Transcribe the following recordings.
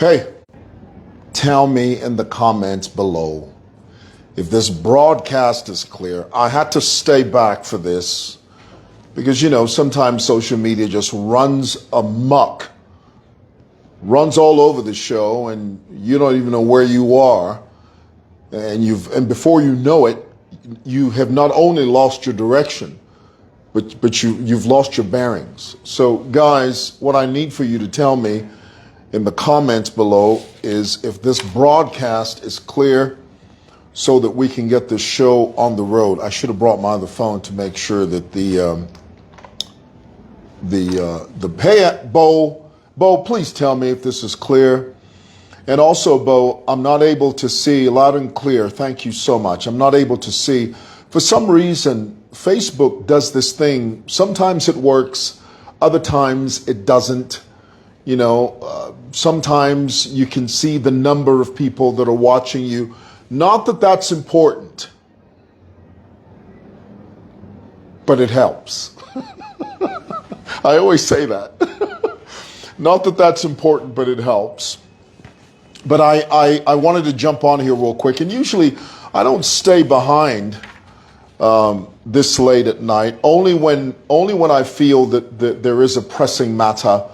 Hey, tell me in the comments below if this broadcast is clear. I had to stay back for this because, sometimes social media just runs amok, runs all over the show, and you don't even know where you are. And before you know it, you have not only lost your direction, but you've lost your bearings. So guys, what I need for you to tell me in the comments below is if this broadcast is clear so that we can get this show on the road. I should have brought my other phone to make sure that the Bo, please tell me if this is clear. And also, Bo, I'm not able to see loud and clear. Thank you so much. I'm not able to see. For some reason, Facebook does this thing. Sometimes it works. Other times it doesn't. Sometimes you can see the number of people that are watching you. Not that that's important, but it helps. I always say that. Not that that's important, but it helps. But I wanted to jump on here real quick. And usually I don't stay behind this late at night, only when I feel that there is a pressing matter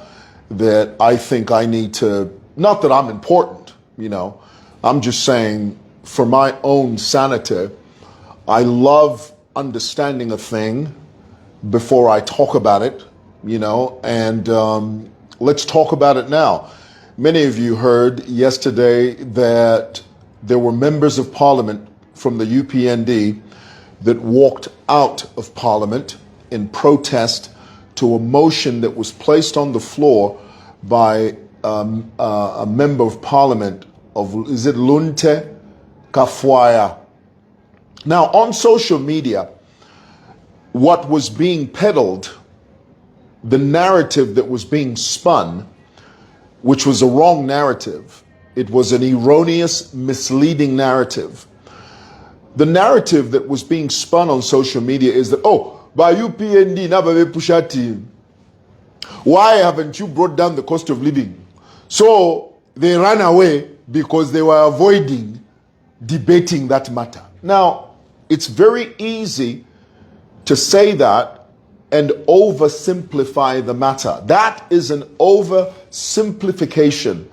that I think I need to, not that I'm important, I'm just saying for my own sanity, I love understanding a thing before I talk about it, and let's talk about it now. Many of you heard yesterday that there were members of parliament from the UPND that walked out of parliament in protest to a motion that was placed on the floor by a member of parliament of, is it Lunte Kafwaya? Now, on social media, what was being peddled, the narrative that was being spun, which was a wrong narrative, it was an erroneous, misleading narrative. The narrative that was being spun on social media is that, by UPND, Pushati, why haven't you brought down the cost of living? So they ran away because they were avoiding debating that matter. Now, it's very easy to say that and oversimplify the matter. That is an oversimplification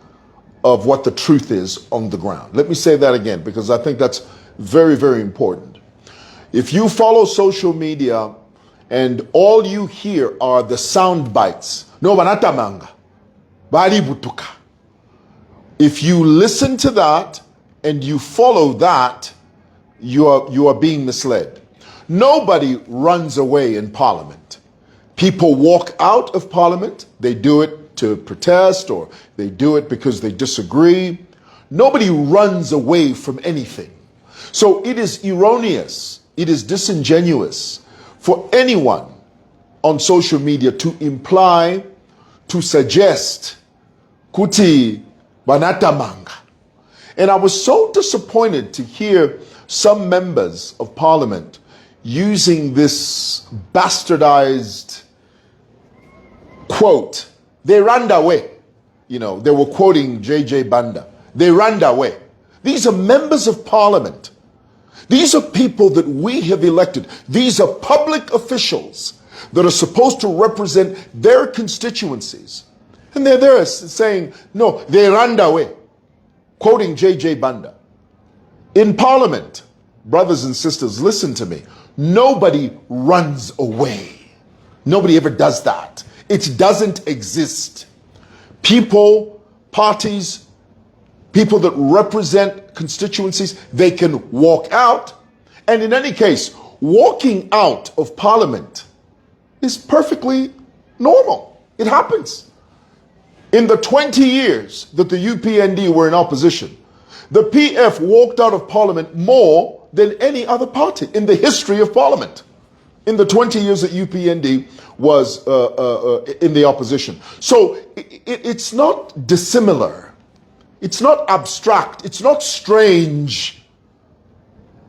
of what the truth is on the ground. Let me say that again, because I think that's very, very important. If you follow social media and all you hear are the sound bites, no banatamanga, bari butuka. If you listen to that and you follow that, you are being misled. Nobody runs away in parliament. People walk out of parliament. They do it to protest or they do it because they disagree. Nobody runs away from anything. So it is erroneous, it is disingenuous for anyone on social media to imply, to suggest, kuti banatamanga. And I was so disappointed to hear some members of parliament using this bastardized quote. They ran away. They were quoting J.J. Banda. They ran away. These are members of parliament. These are people that we have elected. These are public officials that are supposed to represent their constituencies. And they're there saying, no, they ran away, quoting J.J. Banda. In parliament, brothers and sisters, listen to me. Nobody runs away. Nobody ever does that. It doesn't exist. People, parties, people that represent constituencies, they can walk out. And in any case, walking out of parliament is perfectly normal. It happens. In the 20 years that the UPND were in opposition, the PF walked out of parliament more than any other party in the history of parliament. In the 20 years that UPND was in the opposition. So it's not dissimilar. It's not abstract. It's not strange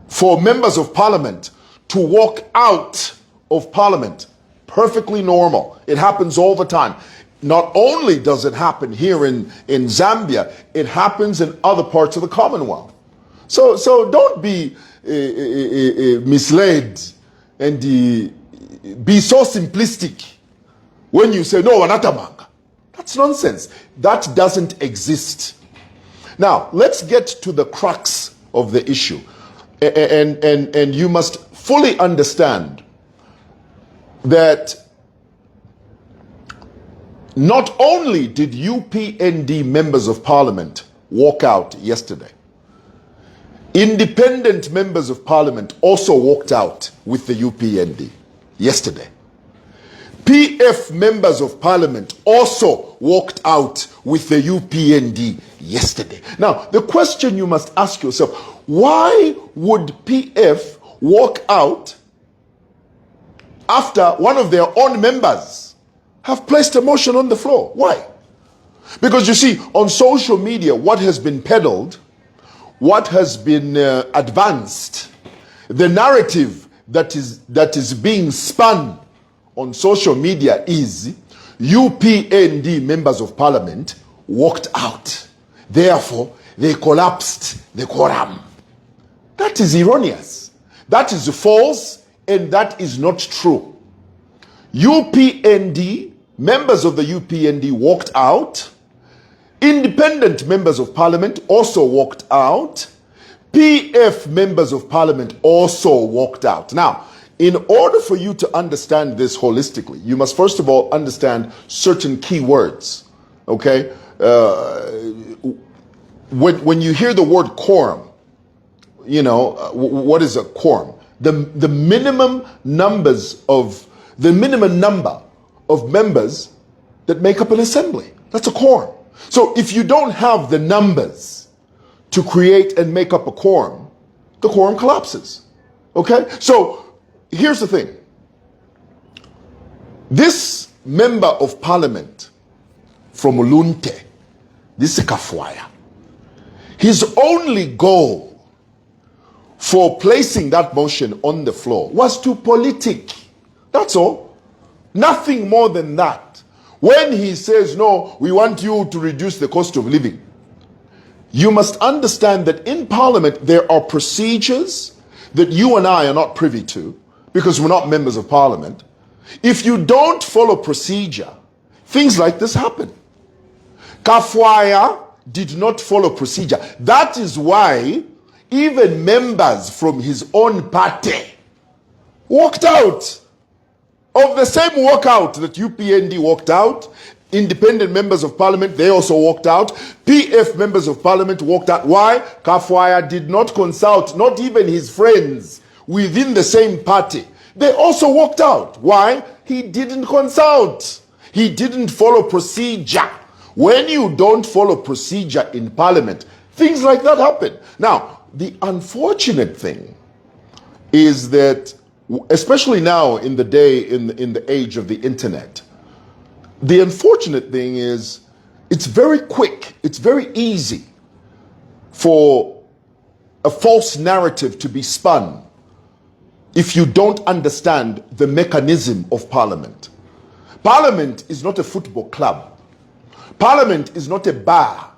for members of parliament to walk out of parliament. Perfectly normal. It happens all the time. not only does it happen here in Zambia, it happens in other parts of the Commonwealth. So don't be misled and be so simplistic when you say, no, wanatamanga. That's nonsense. That doesn't exist. Now, let's get to the crux of the issue. And you must fully understand that not only did UPND members of parliament walk out yesterday, independent members of parliament also walked out with the UPND yesterday. PF members of parliament also walked out with the UPND yesterday. Now, the question you must ask yourself, why would PF walk out after one of their own members have placed a motion on the floor? Why? Because you see, on social media, what has been peddled, what has been advanced, the narrative that is being spun on social media is UPND members of parliament walked out. Therefore, they collapsed the quorum. That is erroneous. That is false, and that is not true. UPND, members of the UPND walked out. Independent members of parliament also walked out. PF members of parliament also walked out. Now, in order for you to understand this holistically, you must first of all understand certain key words, okay? When you hear the word quorum, you know, what is a quorum? The minimum number of members that make up an assembly. That's a quorum. So if you don't have the numbers to create and make up a quorum, the quorum collapses. Okay? So here's the thing. This member of parliament from Ulunte, this is Kafwaya, his only goal for placing that motion on the floor was to politic. That's all. Nothing more than that. When he says, no, we want you to reduce the cost of living, you must understand that in parliament there are procedures that you and I are not privy to because we're not members of parliament. If you don't follow procedure, things like this happen. Kafwaya did not follow procedure. That is why even members from his own party walked out. Of the same walkout that UPND walked out, independent members of parliament, they also walked out. PF members of parliament walked out. Why? Kafwaya did not consult, not even his friends within the same party. They also walked out. Why? He didn't consult. He didn't follow procedure. When you don't follow procedure in parliament, things like that happen. Now, the unfortunate thing is that, especially now in the day, in the age of the internet, the unfortunate thing is it's very quick, it's very easy for a false narrative to be spun if you don't understand the mechanism of parliament. Parliament is not a football club. Parliament is not a bar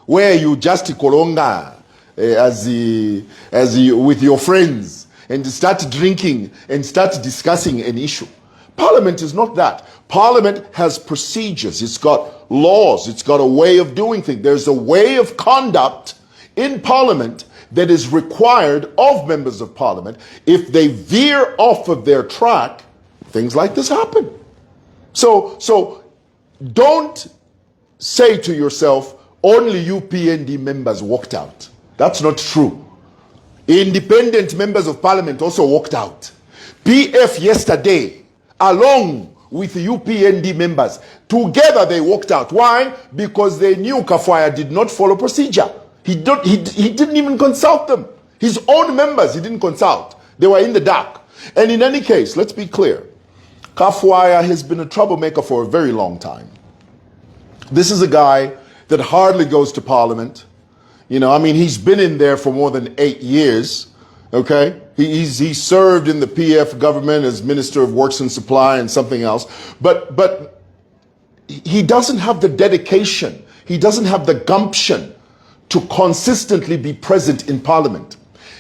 where you just kolonga with your friends and start drinking and start discussing an issue. Parliament is not that. Parliament has procedures. It's got laws. It's got a way of doing things. There's a way of conduct in Parliament that is required of members of Parliament. If they veer off of their track, things like this happen. So don't say to yourself, only UPND members walked out. That's not true. Independent members of parliament also walked out. PF yesterday, along with UPND members, together they walked out. Why? Because they knew Kafwaya did not follow procedure. He didn't even consult them. His own members, he didn't consult. They were in the dark. And in any case, let's be clear. Kafwaya has been a troublemaker for a very long time. This is a guy that hardly goes to parliament. You know, I mean, he's been in there for more than 8 years, okay? He served in the PF government as Minister of Works and Supply and something else. But he doesn't have the dedication, he doesn't have the gumption to consistently be present in parliament.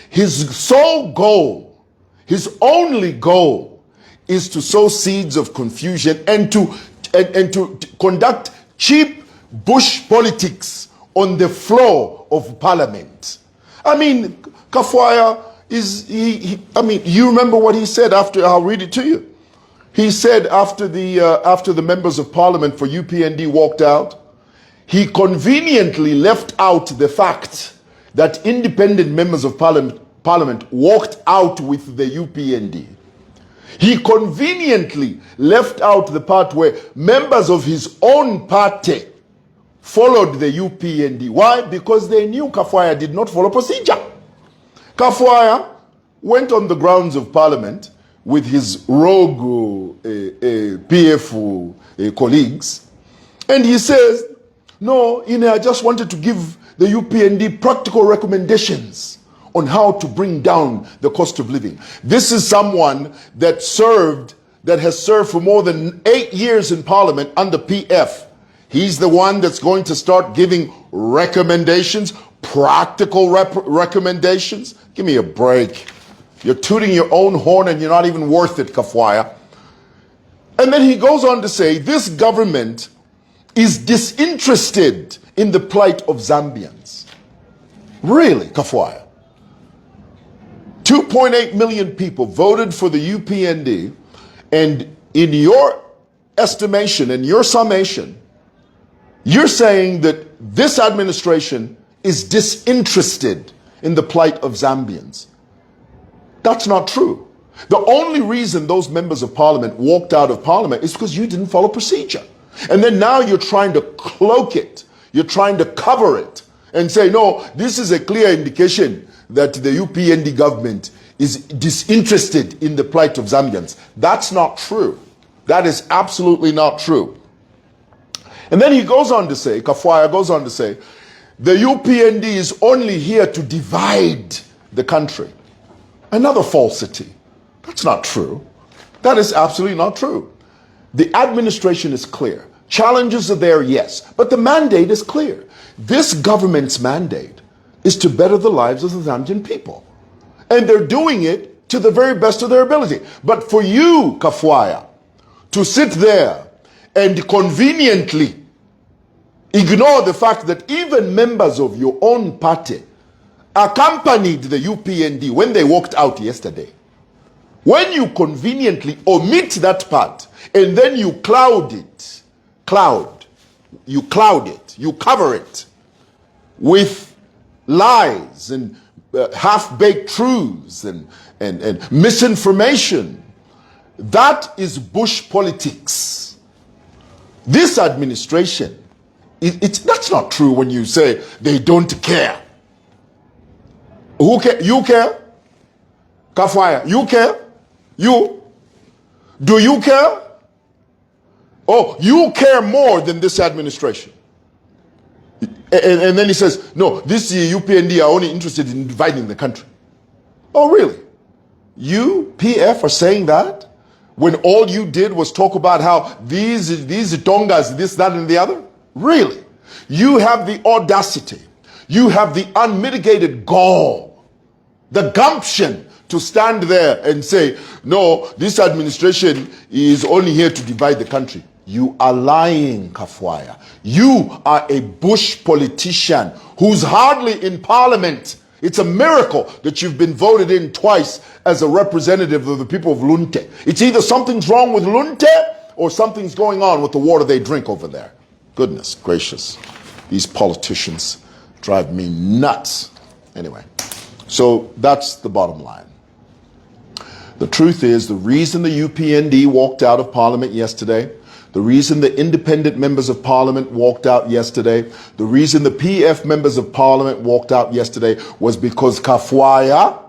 His sole goal, his only goal, is to sow seeds of confusion and to conduct cheap bush politics on the floor of parliament. I mean, Kafwaya I mean, you remember what he said after, I'll read it to you. He said after the members of parliament for UPND walked out, he conveniently left out the fact that independent members of parliament walked out with the UPND. He conveniently left out the part where members of his own party followed the UPND. Why? Because they knew Kafwaya did not follow procedure. Kafwaya went on the grounds of parliament with his rogue PF colleagues, and he says, no, I just wanted to give the UPND practical recommendations on how to bring down the cost of living. This is someone that has served for more than 8 years in parliament under PF. He's the one that's going to start giving recommendations, practical recommendations. Give me a break. You're tooting your own horn and you're not even worth it, Kafwaya. And then he goes on to say, this government is disinterested in the plight of Zambians. Really, Kafwaya? 2.8 million people voted for the UPND, and in your estimation and your summation, you're saying that this administration is disinterested in the plight of Zambians. That's not true. The only reason those members of parliament walked out of parliament is because you didn't follow procedure. And then now you're trying to cloak it. You're trying to cover it and say, no, this is a clear indication that the UPND government is disinterested in the plight of Zambians. That's not true. That is absolutely not true. And then he goes on to say, Kafwaya goes on to say, the UPND is only here to divide the country. Another falsity. That's not true. That is absolutely not true. The administration is clear. Challenges are there, yes, but the mandate is clear. This government's mandate is to better the lives of the Zambian people. And they're doing it to the very best of their ability. But for you, Kafwaya, to sit there and conveniently ignore the fact that even members of your own party accompanied the UPND when they walked out yesterday. When you conveniently omit that part and then you you cover it with lies and half-baked truths and misinformation, that is bush politics. This administration, that's not true when you say they don't care. Who care? You care? Kafwaya, you care? You? Do you care? Oh, you care more than this administration. And then he says, no, this UPND are only interested in dividing the country. Oh, really? You, PF, are saying that? When all you did was talk about how these Tongas, this, that, and the other? Really? You have the audacity, you have the unmitigated gall, the gumption to stand there and say, no, this administration is only here to divide the country. You are lying, Kafwaya. You are a bush politician who's hardly in parliament. It's a miracle that you've been voted in twice as a representative of the people of Lunte. It's either something's wrong with Lunte or something's going on with the water they drink over there. Goodness gracious. These politicians drive me nuts. Anyway, so that's the bottom line. The truth is, the reason the UPND walked out of parliament yesterday, the reason the independent members of parliament walked out yesterday, the reason the PF members of parliament walked out yesterday was because Kafwaya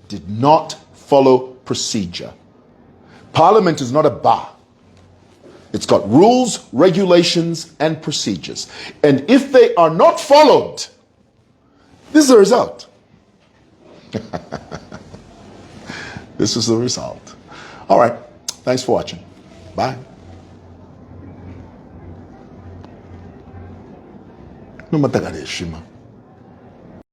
did not follow procedure. Parliament is not a bar. It's got rules, regulations, and procedures. And if they are not followed, this is the result. This is the result. All right. Thanks for watching. Bye. numa tagareshima.